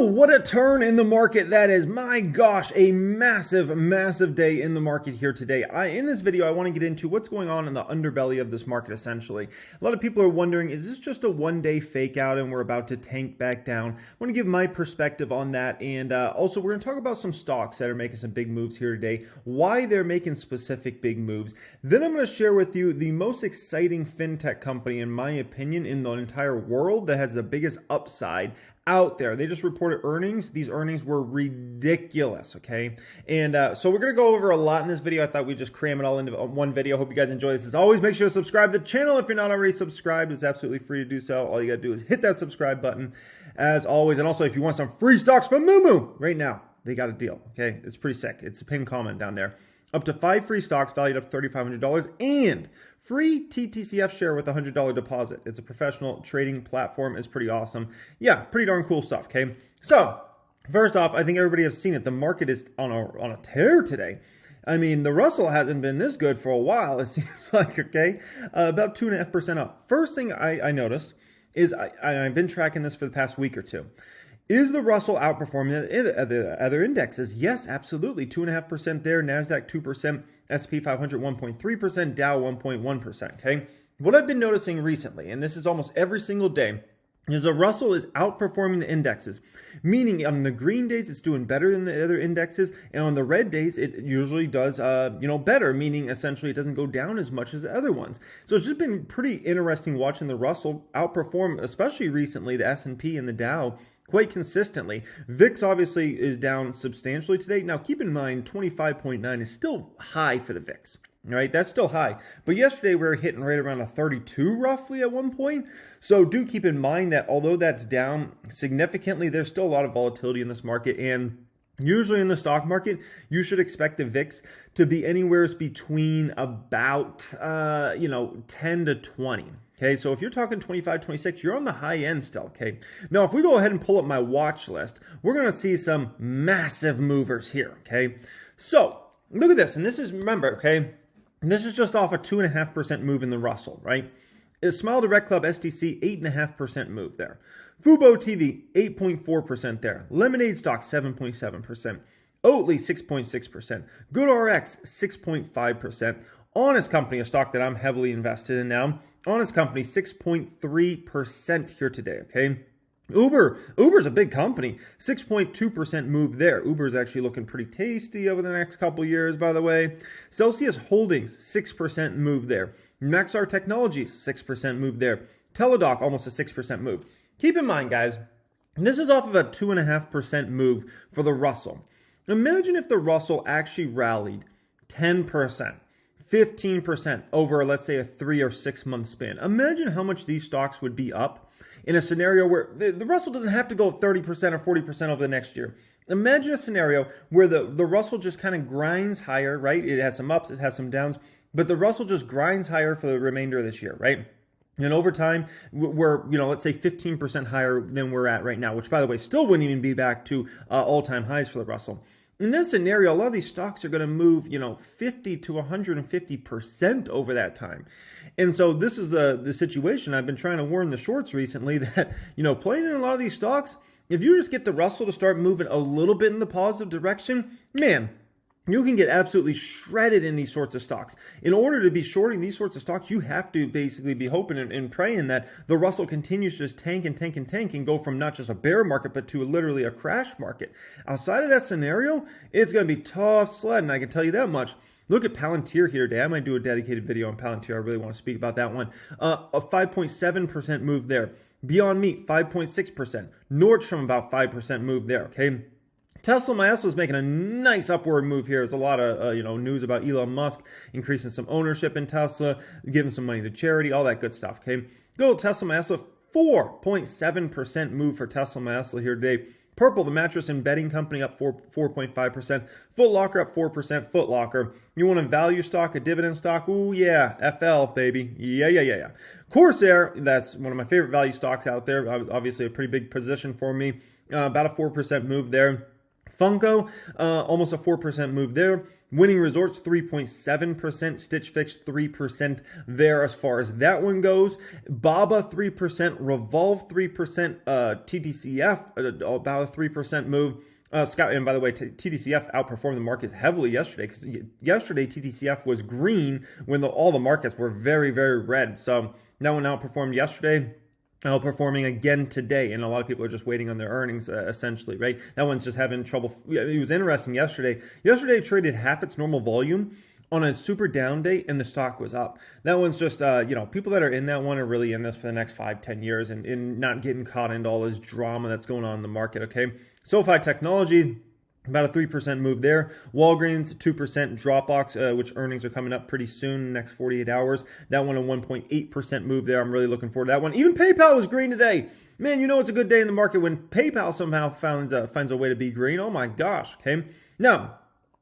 what a turn in the market that is. My gosh, a massive, massive day in the market here today. In this video, I want to get into what's going on in the underbelly of this market, essentially. A lot of people are wondering, is this just a one-day fake out and we're about to tank back down? I want to give my perspective on that, and also we're going to talk about some stocks that are making some big moves here today, why they're making specific big moves. Then I'm going to share with you the most exciting fintech company, in my opinion, in the entire world that has the biggest upside out there. They just reported earnings. These earnings were ridiculous, okay? And so we're going to go over a lot in this video. I thought we'd just cram it all into one video. Hope you guys enjoy this. As always, make sure to subscribe to the channel if you're not already subscribed. It's absolutely free to do so. All you got to do is hit that subscribe button, as always. And also, if you want some free stocks from Moo, right now, they got a deal, okay? It's pretty sick. It's a pinned comment down there. Up to 5 free stocks valued up to $3,500 and free TTCF share with a $100 deposit. It's a professional trading platform. It's pretty awesome. Yeah, pretty darn cool stuff, okay? So, first off, I think everybody has seen it. The market is on a tear today. I mean, the Russell hasn't been this good for a while, it seems like, okay? About 2.5% up. First thing I noticed is, I've been tracking this for the past week or two. Is the Russell outperforming the other indexes? Yes, absolutely. 2.5% there, NASDAQ 2%, S&P 500 1.3%, Dow 1.1%, okay? What I've been noticing recently, and this is almost every single day, is the Russell is outperforming the indexes, meaning on the green days it's doing better than the other indexes, and on the red days it usually does better, meaning essentially it doesn't go down as much as the other ones. So it's just been pretty interesting watching the Russell outperform, especially recently, the S&P and the Dow, quite consistently. VIX obviously is down substantially today. Now keep in mind 25.9 is still high for the VIX. Right, that's still high. But yesterday we were hitting right around a 32 roughly at one point. So do keep in mind that although that's down significantly, there's still a lot of volatility in this market. And usually in the stock market, you should expect the VIX to be anywhere between about 10 to 20. Okay, so if you're talking 25, 26, you're on the high end still, okay? Now, if we go ahead and pull up my watch list, we're going to see some massive movers here, okay? So look at this, and this is, remember, okay, this is just off a 2.5% move in the Russell, right? Smile Direct Club STC, 8.5% move there. Fubo TV, 8.4% there. Lemonade Stock, 7.7%. Oatly, 6.6%. GoodRx, 6.5%. Honest Company, a stock that I'm heavily invested in now. Honest Company, 6.3% here today, okay? Uber's a big company, 6.2% move there. Uber's actually looking pretty tasty over the next couple years, by the way. Celsius Holdings, 6% move there. Maxar Technologies, 6% move there. Teladoc, almost a 6% move. Keep in mind, guys, this is off of a 2.5% move for the Russell. Imagine if the Russell actually rallied 10%. 15% over, let's say, a 3 or 6 month span. Imagine how much these stocks would be up in a scenario where the Russell doesn't have to go up 30% or 40% over the next year. Imagine a scenario where the Russell just kind of grinds higher, right? It has some ups, it has some downs, but the Russell just grinds higher for the remainder of this year, right? And over time, we're, let's say 15% higher than we're at right now, which, by the way, still wouldn't even be back to all-time highs for the Russell. In this scenario, a lot of these stocks are going to move, 50 to 150% over that time. And so this is the situation. I've been trying to warn the shorts recently that, playing in a lot of these stocks, if you just get the Russell to start moving a little bit in the positive direction, man, you can get absolutely shredded in these sorts of stocks. In order to be shorting these sorts of stocks, you have to basically be hoping and praying that the Russell continues to just tank and tank and tank and go from not just a bear market, but to literally a crash market. Outside of that scenario, it's going to be tough sledding, I can tell you that much. Look at Palantir here today. I might do a dedicated video on Palantir. I really want to speak about that one. A 5.7% move there. Beyond Meat, 5.6%. Nordstrom, about 5% move there, okay? Tesla is making a nice upward move here. There's a lot of news about Elon Musk increasing some ownership in Tesla, giving some money to charity, all that good stuff, okay? Go Tesla 4.7% move for Tesla here today. Purple, the mattress and bedding company, up 4.5%. Foot Locker up 4%. Foot Locker. You want a value stock, a dividend stock? Ooh, yeah. FL, baby. Yeah. Corsair, that's one of my favorite value stocks out there. Obviously, a pretty big position for me. About a 4% move there. Funko, almost a 4% move there. Winning Resorts, 3.7%. Stitch Fix, 3% there as far as that one goes. Baba, 3%. Revolve, 3%. TTCF, about a 3% move. Scott, and by the way, TTCF outperformed the market heavily yesterday, because yesterday TTCF was green when all the markets were very, very red. So that one outperformed yesterday, outperforming again today, and a lot of people are just waiting on their earnings, essentially, right? That one's just having trouble. It was interesting yesterday. Yesterday it traded half its normal volume on a super down day, and the stock was up. That one's just, people that are in that one are really in this for the next 5-10 years and not getting caught into all this drama that's going on in the market, okay? SoFi Technologies, about a 3% move there. Walgreens, 2%. Dropbox, which earnings are coming up pretty soon, next 48 hours. That one, a 1.8% move there. I'm really looking forward to that one. Even PayPal was green today. Man, you know it's a good day in the market when PayPal somehow finds a way to be green. Oh my gosh, okay? Now,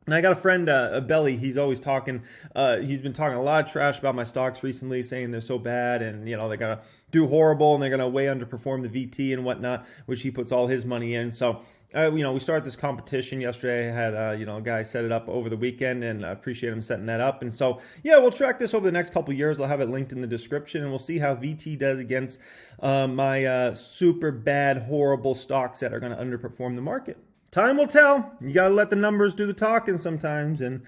I got a friend, Belly. He's always talking. He's been talking a lot of trash about my stocks recently, saying they're so bad and, they're going to do horrible and they're going to way underperform the VT and whatnot, which he puts all his money in. So, we started this competition yesterday. I had, a guy set it up over the weekend, and I appreciate him setting that up. And so, yeah, we'll track this over the next couple of years. I'll have it linked in the description, and we'll see how VT does against my super bad, horrible stocks that are going to underperform the market. Time will tell. You got to let the numbers do the talking sometimes, and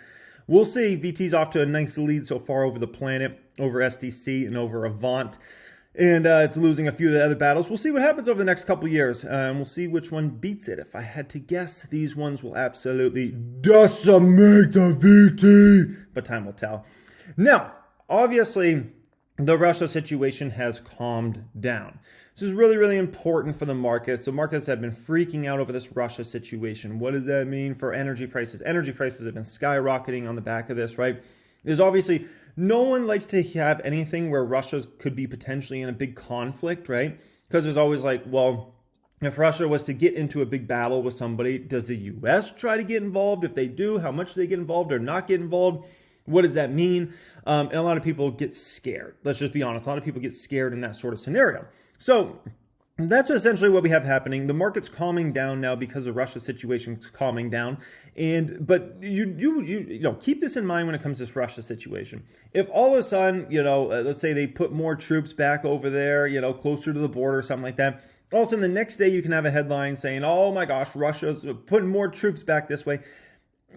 we'll see. VT's off to a nice lead so far over the Planet, over SDC, and over Avant. And it's losing a few of the other battles. We'll see what happens over the next couple years. We'll see which one beats it. If I had to guess, these ones will absolutely decimate the VT. But time will tell. Now, obviously, the Russia situation has calmed down. This is really, really important for the markets. The markets have been freaking out over this Russia situation. What does that mean for energy prices? Energy prices have been skyrocketing on the back of this, right? There's obviously... No one likes to have anything where Russia could be potentially in a big conflict, right? Because there's always like, well, if Russia was to get into a big battle with somebody, does the U.S. try to get involved? If they do, how much do they get involved or not get involved? What does that mean? And a lot of people get scared. Let's just be honest. A lot of people get scared in that sort of scenario. So that's essentially what we have happening. The market's calming down now because the Russia situation's calming down. But you keep this in mind when it comes to this Russia situation. If all of a sudden, let's say they put more troops back over there, closer to the border or something like that, all of a sudden the next day you can have a headline saying, oh my gosh, Russia's putting more troops back this way.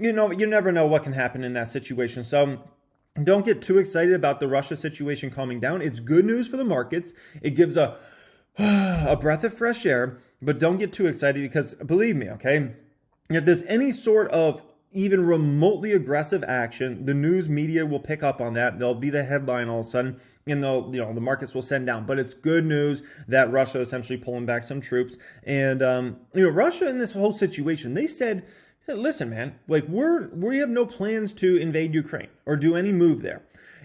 You never know what can happen in that situation. So don't get too excited about the Russia situation calming down. It's good news for the markets. It gives a breath of fresh air, but don't get too excited because believe me, okay, if there's any sort of even remotely aggressive action, the news media will pick up on that. There'll be the headline all of a sudden, and the markets will send down. But it's good news that Russia essentially pulling back some troops. And Russia in this whole situation, they said, hey, listen, man, like we have no plans to invade Ukraine or do any move there.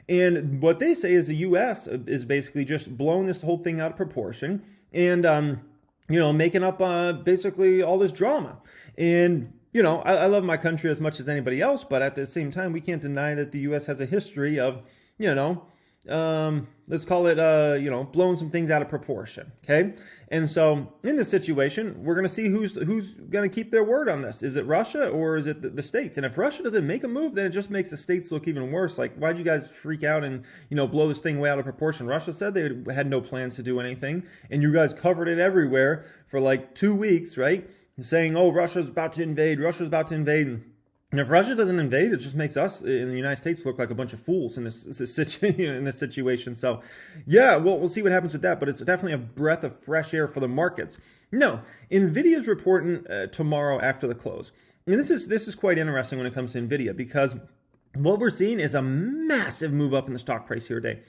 And what they say is the U.S. is basically just blowing this whole thing out of proportion and, making up basically all this drama. And, I love my country as much as anybody else, but at the same time, we can't deny that the U.S. has a history of, let's call it, blowing some things out of proportion, okay? And so in this situation, we're going to see who's going to keep their word on this. Is it Russia or is it the states? And if Russia doesn't make a move, then it just makes the states look even worse. Like, why'd you guys freak out and, blow this thing way out of proportion? Russia said they had no plans to do anything, and you guys covered it everywhere for like 2 weeks, right? Saying, oh, Russia's about to invade, Russia's about to invade. And if Russia doesn't invade, it just makes us in the United States look like a bunch of fools in this situation. So, yeah, we'll see what happens with that. But it's definitely a breath of fresh air for the markets. No, Nvidia's reporting tomorrow after the close, and this is quite interesting when it comes to Nvidia because what we're seeing is a massive move up in the stock price here today,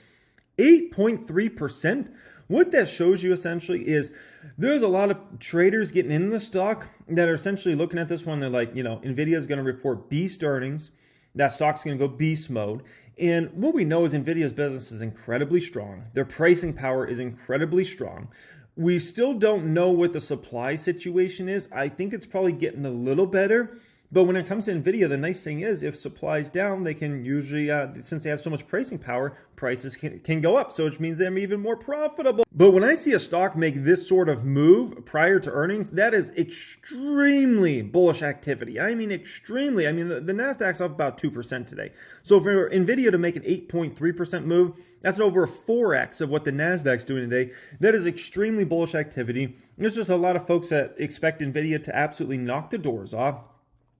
8.3%. What that shows you essentially is there's a lot of traders getting in the stock that are essentially looking at this one. They're like, Nvidia is going to report beast earnings. That stock's going to go beast mode. And what we know is Nvidia's business is incredibly strong. Their pricing power is incredibly strong. We still don't know what the supply situation is. I think it's probably getting a little better, But when it comes to NVIDIA, the nice thing is if supply's down, they can usually, since they have so much pricing power, prices can go up. So which means they're even more profitable. But when I see a stock make this sort of move prior to earnings, that is extremely bullish activity. I mean, extremely. I mean, the NASDAQ's up about 2% today. So for NVIDIA to make an 8.3% move, that's over 4x of what the NASDAQ's doing today. That is extremely bullish activity. There's just a lot of folks that expect NVIDIA to absolutely knock the doors off.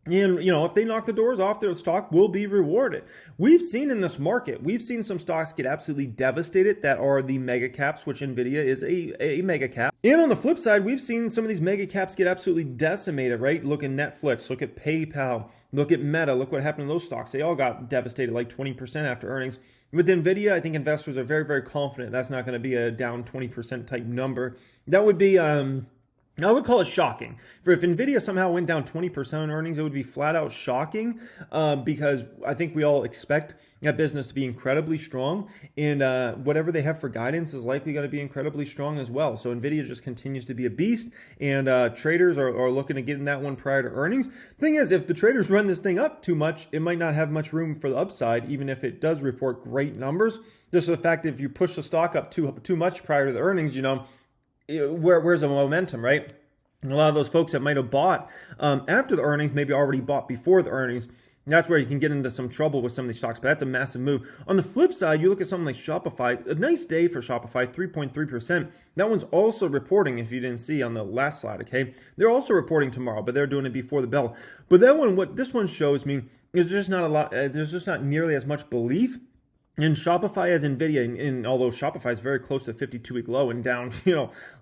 And, if they knock the doors off, their stock will be rewarded. We've seen in this market, we've seen some stocks get absolutely devastated that are the mega caps, which NVIDIA is a mega cap. And on the flip side, we've seen some of these mega caps get absolutely decimated, right? Look at Netflix, look at PayPal, look at Meta, look what happened to those stocks. They all got devastated like 20% after earnings. With NVIDIA, I think investors are very, very confident that's not going to be a down 20% type number. That would be... I would call it shocking. If NVIDIA somehow went down 20% on earnings, it would be flat out shocking because I think we all expect that business to be incredibly strong, and whatever they have for guidance is likely going to be incredibly strong as well. So NVIDIA just continues to be a beast, and traders are looking to get in that one prior to earnings. Thing is, if the traders run this thing up too much, it might not have much room for the upside, even if it does report great numbers. Just the fact that if you push the stock up too much prior to the earnings, where's the momentum, right? And a lot of those folks that might have bought after the earnings, maybe already bought before the earnings. That's where you can get into some trouble with some of these stocks, but that's a massive move. On the flip side, you look at something like Shopify, a nice day for Shopify, 3.3%. That one's also reporting, if you didn't see on the last slide, okay? They're also reporting tomorrow, but they're doing it before the bell. But that one, what this one shows me is there's just not nearly as much belief in Shopify as NVIDIA, and although Shopify is very close to 52-week low and down,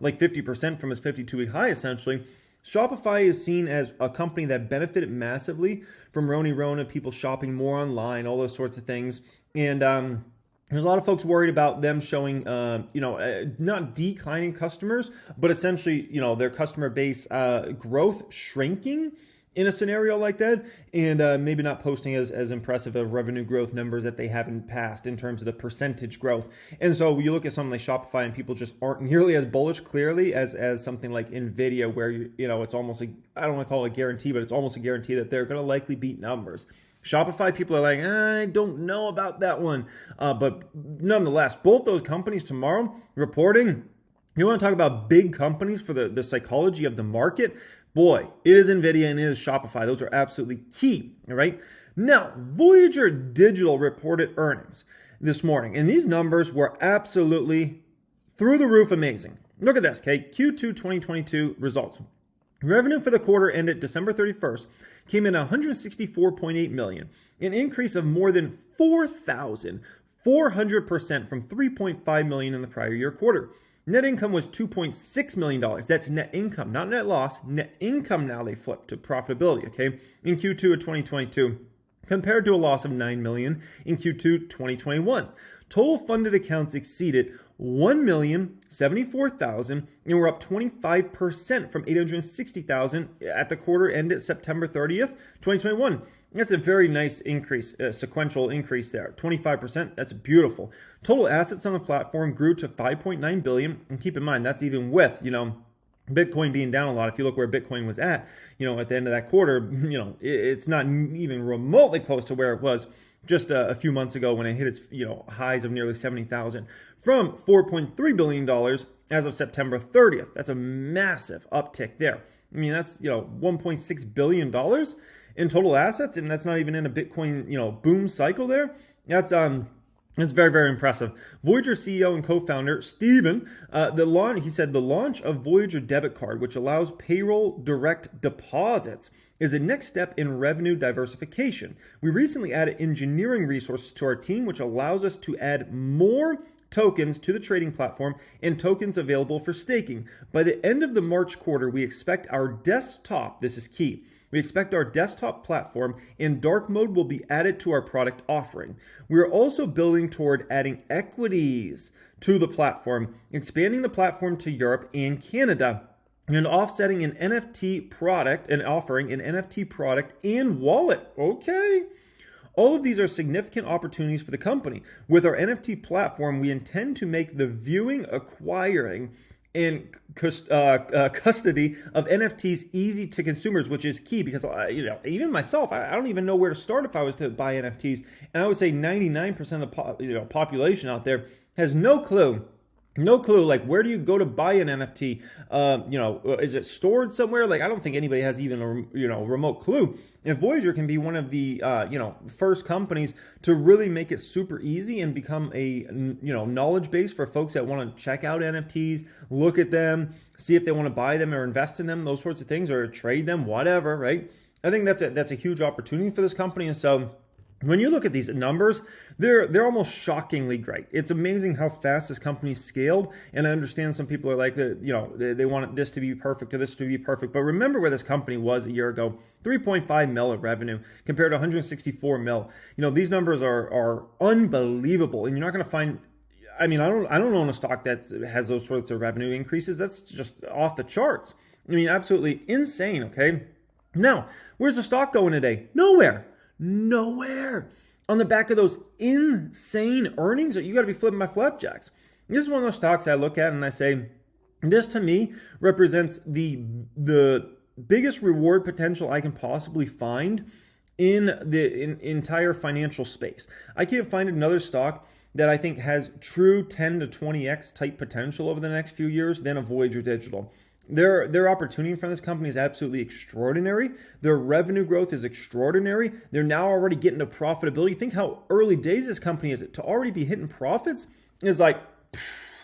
like 50% from its 52-week high, essentially, Shopify is seen as a company that benefited massively from Rona, people shopping more online, all those sorts of things. And there's a lot of folks worried about them showing, not declining customers, but essentially, their customer base growth shrinking in a scenario like that, and maybe not posting as impressive of revenue growth numbers that they have in the past in terms of the percentage growth. And so you look at something like Shopify and people just aren't nearly as bullish clearly as something like NVIDIA, where it's almost I don't want to call it a guarantee, but it's almost a guarantee that they're going to likely beat numbers. Shopify, people are like, I don't know about that one. But nonetheless, both those companies tomorrow reporting. You want to talk about big companies for the psychology of the market? Boy, it is NVIDIA and it is Shopify. Those are absolutely key, all right? Now, Voyager Digital reported earnings this morning, and these numbers were absolutely through the roof amazing. Look at this, okay? Q2 2022 results. Revenue for the quarter ended December 31st came in $164.8 million, an increase of more than 4,400% from $3.5 million in the prior year quarter. Net income was $2.6 million. That's net income, not net loss. Net income now they flipped to profitability, okay, in Q2 of 2022, compared to a loss of $9 million in Q2 2021. Total funded accounts exceeded 1,074,000 and were up 25% from 860,000 at the quarter ended September 30th, 2021. That's a very nice increase, sequential increase there. 25%, that's beautiful. Total assets on the platform grew to $5.9 billion. And keep in mind, that's even with, Bitcoin being down a lot. If you look where Bitcoin was at the end of that quarter, it's not even remotely close to where it was just a few months ago when it hit its, highs of nearly 70,000 from $4.3 billion as of September 30th. That's a massive uptick there. I mean, that's, $1.6 billion in total assets, and that's not even in a Bitcoin, boom cycle there. That's very, very impressive. Voyager CEO and co-founder Steven, he said the launch of Voyager debit card, which allows payroll direct deposits, is a next step in revenue diversification. We recently added engineering resources to our team, which allows us to add more tokens to the trading platform and tokens available for staking. By the end of the March quarter, we expect our desktop, this is key, we expect our desktop platform in dark mode will be added to our product offering. We are also building toward adding equities to the platform, expanding the platform to Europe and Canada, and offsetting an NFT product and offering an NFT product and wallet. Okay. All of these are significant opportunities for the company. With our NFT platform, we intend to make the viewing, acquiring, and custody of NFTs easy to consumers, which is key because, even myself, I don't even know where to start if I was to buy NFTs. And I would say 99% of the population out there has no clue. No clue, like, where do you go to buy an NFT? Is it stored somewhere? Like, I don't think anybody has even a remote clue. And Voyager can be one of the, first companies to really make it super easy and become a, knowledge base for folks that want to check out NFTs, look at them, see if they want to buy them or invest in them, those sorts of things, or trade them, whatever, right? I think that's a huge opportunity for this company. And so when you look at these numbers, they're almost shockingly great. It's amazing how fast this company scaled, and I understand some people are like, they want this to be perfect or this to be perfect. But remember where this company was a year ago: 3.5 mil of revenue compared to 164 mil. These numbers are unbelievable, and you're not going to find. I mean, I don't own a stock that has those sorts of revenue increases. That's just off the charts. I mean, absolutely insane. Okay, now where's the stock going today? Nowhere. On the back of those insane earnings, you got to be flipping my flapjacks. This is one of those stocks I look at and I say, this to me represents the biggest reward potential I can possibly find in the entire financial space. I can't find another stock that I think has true 10 to 20x type potential over the next few years than a Voyager Digital. Their opportunity for this company is absolutely extraordinary. Their revenue growth is extraordinary. They're now already getting to profitability. Think how early days this company is. To already be hitting profits is like,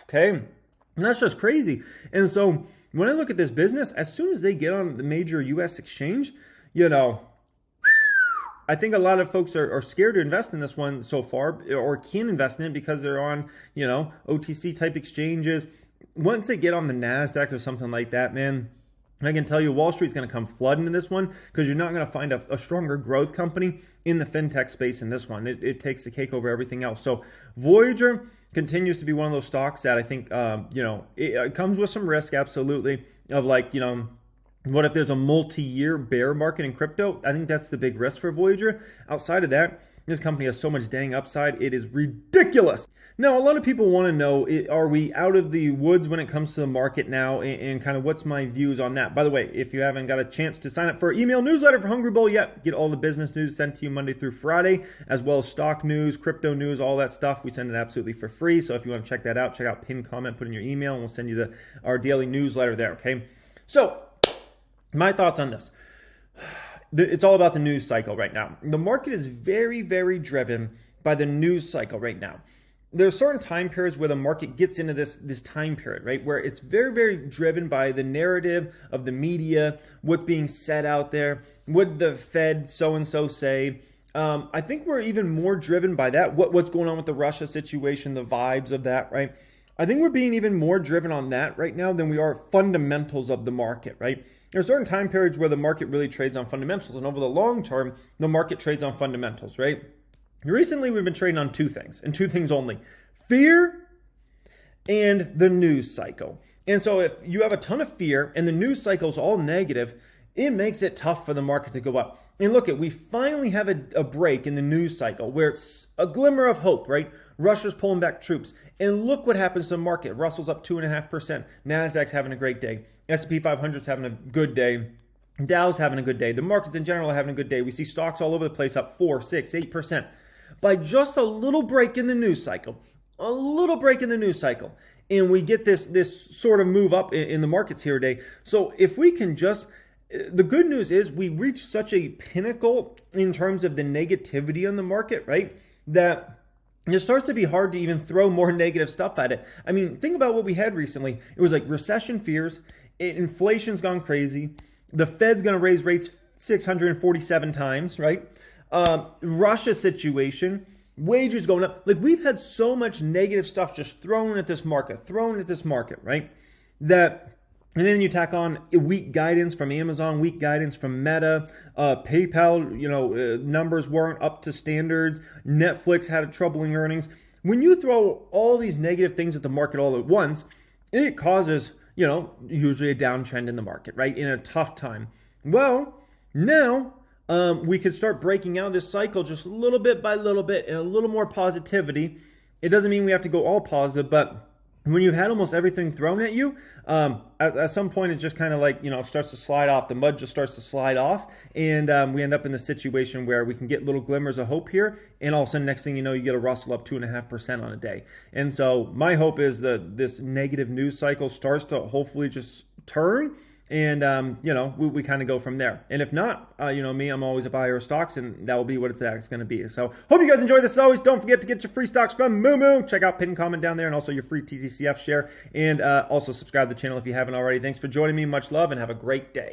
okay, and that's just crazy. And so when I look at this business, as soon as they get on the major U.S. exchange, I think a lot of folks are scared to invest in this one so far, or can invest in it because they're on, OTC type exchanges. Once they get on the NASDAQ or something like that, man, I can tell you Wall Street's going to come flooding into this one because you're not going to find a stronger growth company in the fintech space in this one. It takes the cake over everything else. So Voyager continues to be one of those stocks that I think, it comes with some risk, absolutely, of what if there's a multi-year bear market in crypto? I think that's the big risk for Voyager. Outside of that, this company has so much dang upside. It is ridiculous. Now, a lot of people want to know, are we out of the woods when it comes to the market now, and kind of what's my views on that? By the way, if you haven't got a chance to sign up for our email newsletter for Hungry Bull yet, get all the business news sent to you Monday through Friday, as well as stock news, crypto news, all that stuff. We send it absolutely for free. So if you want to check that out, check out pinned comment, put in your email, and we'll send you our daily newsletter there, okay? So, my thoughts on this. It's all about the news cycle right now. The market is very, very driven by the news cycle right now. There are certain time periods where the market gets into this time period, right? Where it's very, very driven by the narrative of the media, what's being said out there, what the Fed so-and-so say. I think we're even more driven by that, what's going on with the Russia situation, the vibes of that, right? I think we're being even more driven on that right now than we are fundamentals of the market, right? There are certain time periods where the market really trades on fundamentals, and over the long term, the market trades on fundamentals, right? Recently, we've been trading on two things, and two things only: fear and the news cycle. And so if you have a ton of fear and the news cycle is all negative, it makes it tough for the market to go up. And look, we finally have a break in the news cycle where it's a glimmer of hope, right? Russia's pulling back troops. And look what happens to the market. Russell's up 2.5%. NASDAQ's having a great day. S&P 500's having a good day. Dow's having a good day. The markets in general are having a good day. We see stocks all over the place up 4, 6, 8%. By just a little break in the news cycle, and we get this sort of move up in the markets here today. So if we can just, the good news is we reached such a pinnacle in terms of the negativity on the market, right? That it starts to be hard to even throw more negative stuff at it. I mean, think about what we had recently. It was like recession fears, inflation's gone crazy, the Fed's going to raise rates 647 times, right? Russia situation, wages going up. Like, we've had so much negative stuff just thrown at this market, right? And then you tack on weak guidance from Amazon, weak guidance from Meta, PayPal, numbers weren't up to standards. Netflix had a troubling earnings. When you throw all these negative things at the market all at once, it causes, usually a downtrend in the market, right? In a tough time. Well, now we could start breaking out this cycle just little bit by little bit and a little more positivity. It doesn't mean we have to go all positive, but when you've had almost everything thrown at you, at some point it just kind of like, it starts to slide off. The mud just starts to slide off, and we end up in the situation where we can get little glimmers of hope here, and all of a sudden, next thing you know, you get a Russell up 2.5% on a day. And so my hope is that this negative news cycle starts to hopefully just turn, and we kind of go from there. And if not, me, I'm always a buyer of stocks, and that will be what it's going to be. So hope you guys enjoy this. As always, don't forget to get your free stocks from Moo. Check out pinned comment down there, and also your free TTCF share, and also subscribe to the channel if you haven't already. Thanks for joining me. Much love, and have a great day.